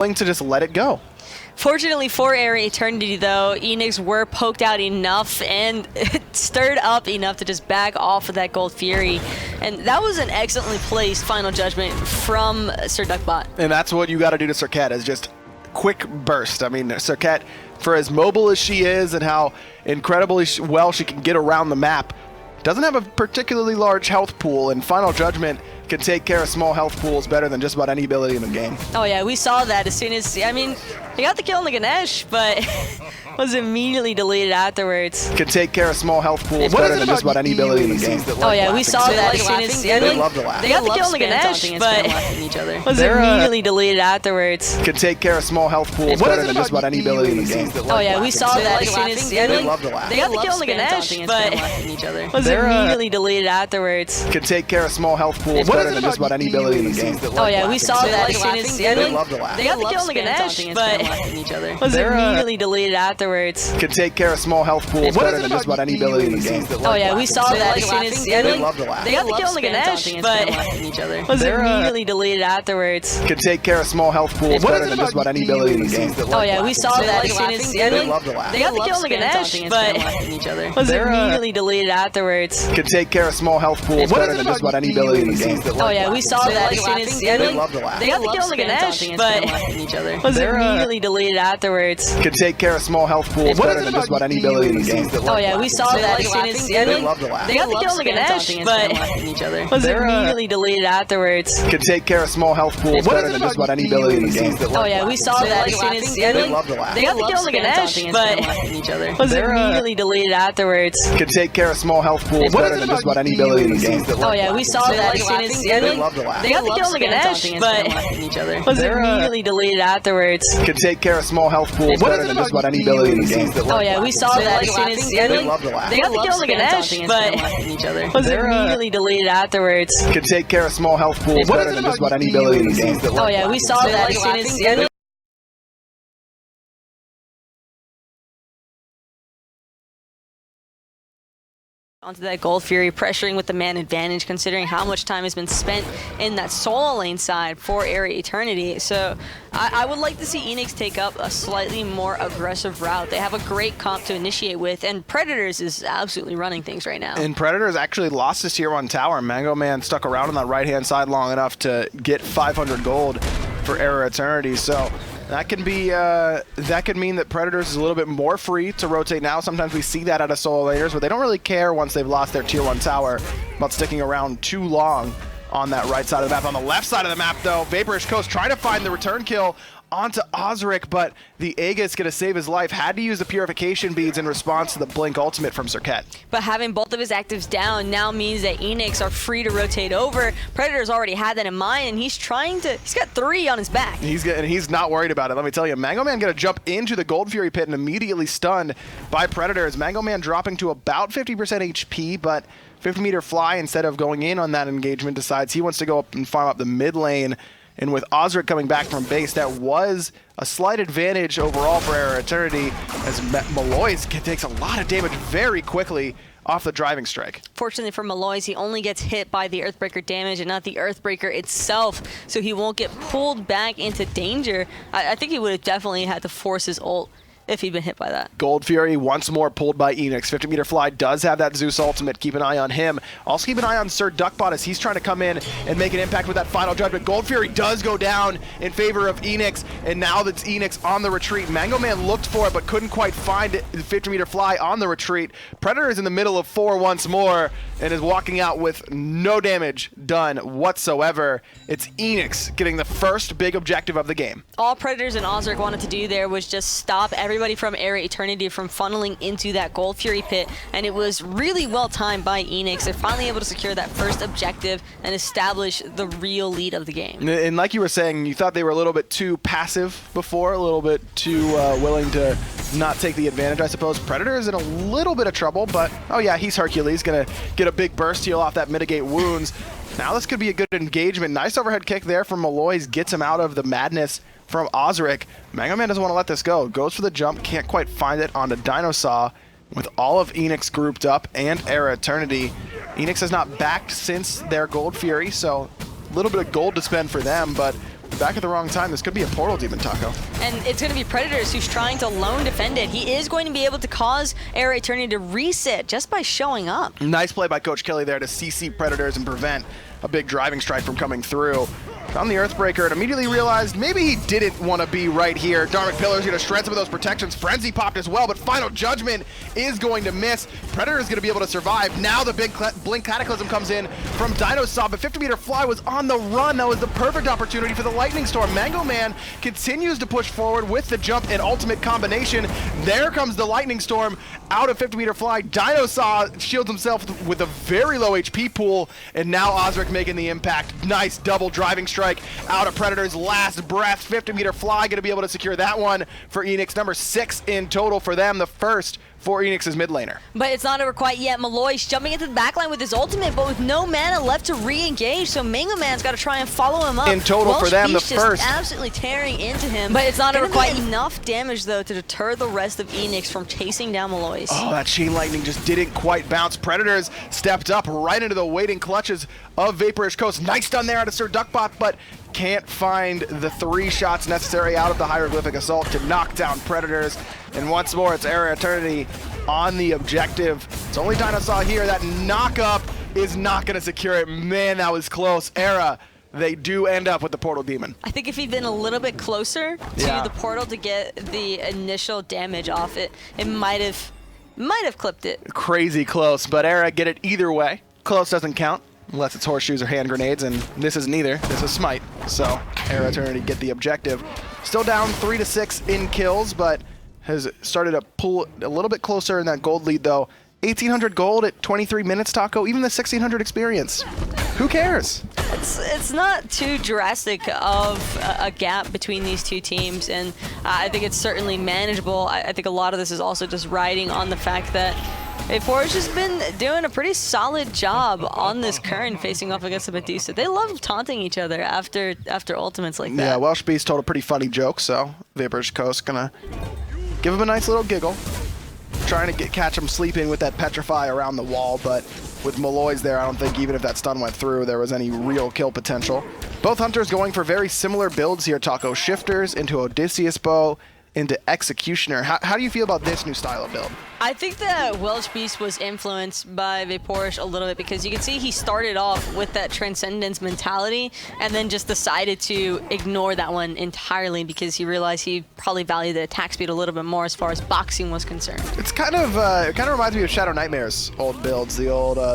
willing to just let it go. Fortunately for Area Eternity, though, Enix were poked out enough and stirred up enough to just back off of that Gold Fury. And that was an excellently placed Final Judgment from Sir Duckbot. And that's what you got to do to Serket, is just quick burst. I mean, Serket, for as mobile as she is and how incredibly well she can get around the map, doesn't have a particularly large health pool, and Final Judgment can take care of small health pools better than just about any ability in the game. Oh yeah, we saw that as soon as, I mean, he got the kill on the Ganesh, but was immediately deleted afterwards. Can take care of small health pools better than just about any ability in the game. Oh yeah, we saw that as soon as, they love to laugh. They got the kill on the Ganesh, but was immediately deleted afterwards. Can take care of small health pools better than just about any ability in the game. Oh yeah, we saw that as soon as, they love to laugh. They got the kill on the Ganesh, but was immediately deleted afterwards. Can take care of small health pools better than just about any ability in the game. Oh yeah, we saw that as soon as, they love to laugh. They got the kill on the Ganesh, but was immediately deleted afterwards. Can take care of small health pools better than just about any ability in the game. Oh yeah, we saw that as soon as, they love to laugh. They got the kill on the Ganesh, but was immediately deleted afterwards. Can take care of small health pools better than just about any ability in the game. Oh yeah, we saw that as soon as, they love to laugh. They got the kill on the Ganesh, but was immediately deleted afterwards. Can take care of small health pools better than just about any ability in the game. Oh yeah, we saw that as soon as, they love to laugh. They got the kill on the Ganesh, but was immediately deleted afterwards. Can take care of small health pools better than just about any ability in the game. Oh yeah, we saw that as soon as, they love to laugh. They got the kill on the Ganesh, but was immediately deleted afterwards. Can take care of small health pools better than just about any ability in the game. Oh yeah, we saw that as soon as, they love to laugh. They got the kill on the Ganesh, but was immediately deleted afterwards. Can take care of small health pools better than just about any ability in the game. Oh yeah, we saw that as soon as, they love to laugh. They got the kill on the Ganesh, but was immediately deleted afterwards. Can take care of small health pools better than just about any ability in the game. Oh yeah, we saw that as soon as, they love to laugh. They got the kill on the Ganesh, but was immediately deleted afterwards. Can take care of small health pools better than just about any ability in the game. Oh yeah, we saw that as soon as, onto that Gold Fury, pressuring with the man advantage, considering how much time has been spent in that solo lane side for Area Eternity. So I would like to see Enix take up a slightly more aggressive route. They have a great comp to initiate with, and Predators is absolutely running things right now. And Predators actually lost his tier 1 tower. Mango Man stuck around on that right-hand side long enough to get 500 gold for Area Eternity. So that can be that could mean that Predators is a little bit more free to rotate now. Sometimes we see that out of solo laners, but they don't really care once they've lost their tier 1 tower about sticking around too long on that right side of the map. On the left side of the map, though, Vaporish Coast trying to find the return kill onto Osric, but the Aegis going to save his life. Had to use the purification beads in response to the Blink ultimate from Serket. But having both of his actives down now means that Enix are free to rotate over. Predator's already had that in mind, and he's trying to, he's got 3 on his back. He's not worried about it. Let me tell you, Mango Man going to jump into the Gold Fury pit and immediately stunned by Predators. Mango Man dropping to about 50% HP, but 50-meter fly, instead of going in on that engagement, decides he wants to go up and farm up the mid lane. And with Osric coming back from base, that was a slight advantage overall for Area Eternity, as Maloys takes a lot of damage very quickly off the driving strike. Fortunately for Maloys, he only gets hit by the Earthbreaker damage and not the Earthbreaker itself, so he won't get pulled back into danger. I think he would have definitely had to force his ult if he'd been hit by that. Gold Fury once more pulled by Enix. 50-meter fly does have that Zeus ultimate. Keep an eye on him. Also keep an eye on Sir Duckbot as he's trying to come in and make an impact with that final judgment. Gold Fury does go down in favor of Enix, and now that's Enix on the retreat. Mango Man looked for it but couldn't quite find it. 50-meter fly on the retreat. Predator is in the middle of 4 once more and is walking out with no damage done whatsoever. It's Enix getting the first big objective of the game. All Predators and Osric wanted to do there was just stop everybody from Area Eternity from funneling into that Gold Fury pit, and it was really well timed by Enix. They're finally able to secure that first objective and establish the real lead of the game. And like you were saying, you thought they were a little bit too passive before, a little bit too willing to not take the advantage, I suppose. Predator is in a little bit of trouble, but oh yeah, he's Hercules, gonna get a big burst heal off that mitigate wounds. Now this could be a good engagement. Nice overhead kick there from Maloys, gets him out of the madness from Osric. Mango Man doesn't want to let this go. Goes for the jump, can't quite find it onto Dinosaur. With all of Enix grouped up and Area Eternity, Enix has not backed since their Gold Fury, so a little bit of gold to spend for them, but back at the wrong time. This could be a portal demon, Taco. And it's going to be Predators who's trying to lone defend it. He is going to be able to cause Era Eternity to reset just by showing up. Nice play by Coach Kelly there to CC Predators and prevent a big driving strike from coming through. Found the Earthbreaker and immediately realized maybe he didn't want to be right here. Dharmic Pillar's going to shred some of those protections. Frenzy popped as well, but Final Judgment is going to miss. Predator is going to be able to survive. Now the big Blink Cataclysm comes in from Dinosaur, but 50-meter Fly was on the run. That was the perfect opportunity for the Lightning Storm. Mango Man continues to push forward with the jump and ultimate combination. There comes the Lightning Storm out of 50-meter Fly. Dinosaur shields himself with a very low HP pool, and now Osric making the impact. Nice double driving strike out of Predator's last breath. 50-meter Fly going to be able to secure that one for Enix. Number 6 in total for them, the first for Enix's mid laner. But it's not over quite yet. Malloy's jumping into the backline with his ultimate, but with no mana left to re-engage, so Mango Man's got to try and follow him up. In total for them, the first. Absolutely tearing into him. But it's not over quite enough damage, though, to deter the rest of Enix from chasing down Malloy's. Oh, that Chain Lightning just didn't quite bounce. Predators stepped up right into the waiting clutches of Vaporish Coast. Nice stun there out of Sir Duckbot, but can't find the 3 shots necessary out of the Hieroglyphic Assault to knock down Predators. And once more, it's Era Eternity on the objective. It's only Dinosaur here. That knock-up is not going to secure it. Man, that was close. Era, they do end up with the Portal Demon. I think if he'd been a little bit closer to the portal to get the initial damage off it, it might have clipped it. Crazy close, but Era get it either way. Close doesn't count unless it's horseshoes or hand grenades, and this is neither. This is Smite. So Era Eternity get the objective. Still down 3-6 in kills, but has started to pull a little bit closer in that gold lead, though. 1,800 gold at 23 minutes, Taco. Even the 1,600 experience. Who cares? It's not too drastic of a gap between these two teams, and I think it's certainly manageable. I think a lot of this is also just riding on the fact that Vaporish has been doing a pretty solid job on this current facing off against the Medusa. They love taunting each other after ultimates like that. Yeah, Welsh Beast told a pretty funny joke, so Vaporish Coast gonna give him a nice little giggle. Trying to catch him sleeping with that Petrify around the wall, but with Malloy's there, I don't think even if that stun went through, there was any real kill potential. Both hunters going for very similar builds here, Taco. Shifters into Odysseus Bow, into Executioner. How do you feel about this new style of build? I think that Welsh Beast was influenced by Vaporish a little bit because you can see he started off with that Transcendence mentality and then just decided to ignore that one entirely because he realized he probably valued the attack speed a little bit more as far as boxing was concerned. It's kind of it kind of reminds me of Shadow Nightmare's old builds, the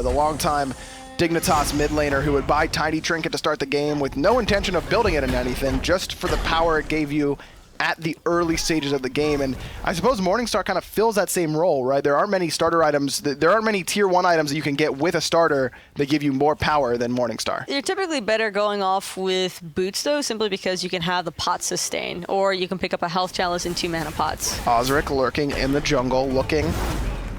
long-time Dignitas mid laner who would buy Tiny Trinket to start the game with no intention of building it in anything, just for the power it gave you at the early stages of the game. And I suppose Morningstar kind of fills that same role, right? There aren't many starter items, there aren't many tier 1 items that you can get with a starter that give you more power than Morningstar. You're typically better going off with boots though, simply because you can have the pot sustain, or you can pick up a health chalice and 2 mana pots. Osric lurking in the jungle, looking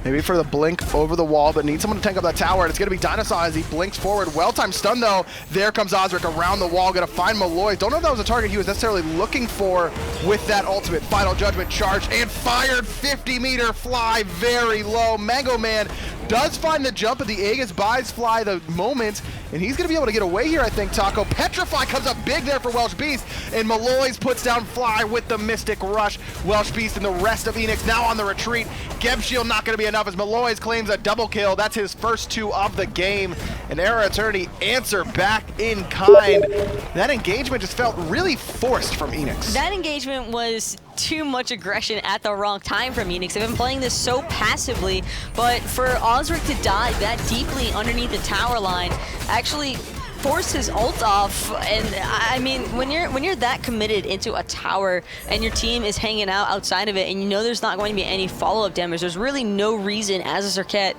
maybe for the blink over the wall, but needs someone to tank up that tower, and it's going to be Dinosaur as he blinks forward. Well-timed stun, though. There comes Osric around the wall, going to find Malloy. Don't know if that was a target he was necessarily looking for with that ultimate. Final Judgment charge and fired. 50-meter Fly very low. Mango Man does find the jump, but the Aegis buys Fly the moment, and he's going to be able to get away here, I think, Taco. Petrify comes up big there for Welsh Beast, and Malloy's puts down Fly with the Mystic Rush. Welsh Beast and the rest of Enix now on the retreat. Geb Shield not going to be enough as Malloy's claims a double kill. That's his first 2 of the game. And Era Eternity answer back in kind. That engagement just felt really forced from Enix. That engagement was too much aggression at the wrong time from Enix. They've been playing this so passively, but for Osric to die that deeply underneath the tower line actually forced his ult off. And I mean, when you're that committed into a tower and your team is hanging out outside of it and you know there's not going to be any follow-up damage, there's really no reason as a Serket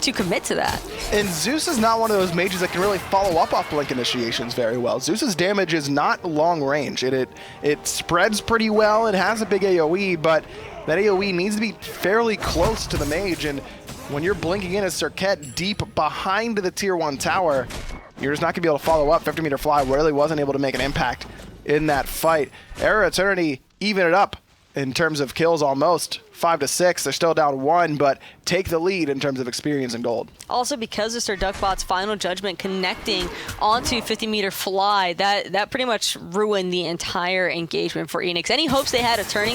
to commit to that. And Zeus is not one of those mages that can really follow up off blink initiations very well. Zeus's damage is not long range. It spreads pretty well. It has a big AoE, but that AoE needs to be fairly close to the mage. And when you're blinking in as Serket deep behind the tier 1 tower, you're just not going to be able to follow up. 50-meter Fly really wasn't able to make an impact in that fight. Era Eternity even it up in terms of kills almost. 5-6. They're still down 1, but take the lead in terms of experience and gold. Also, because of Sir Duckbot's final judgment connecting onto 50-meter fly, that pretty much ruined the entire engagement for Enix. Any hopes they had of turning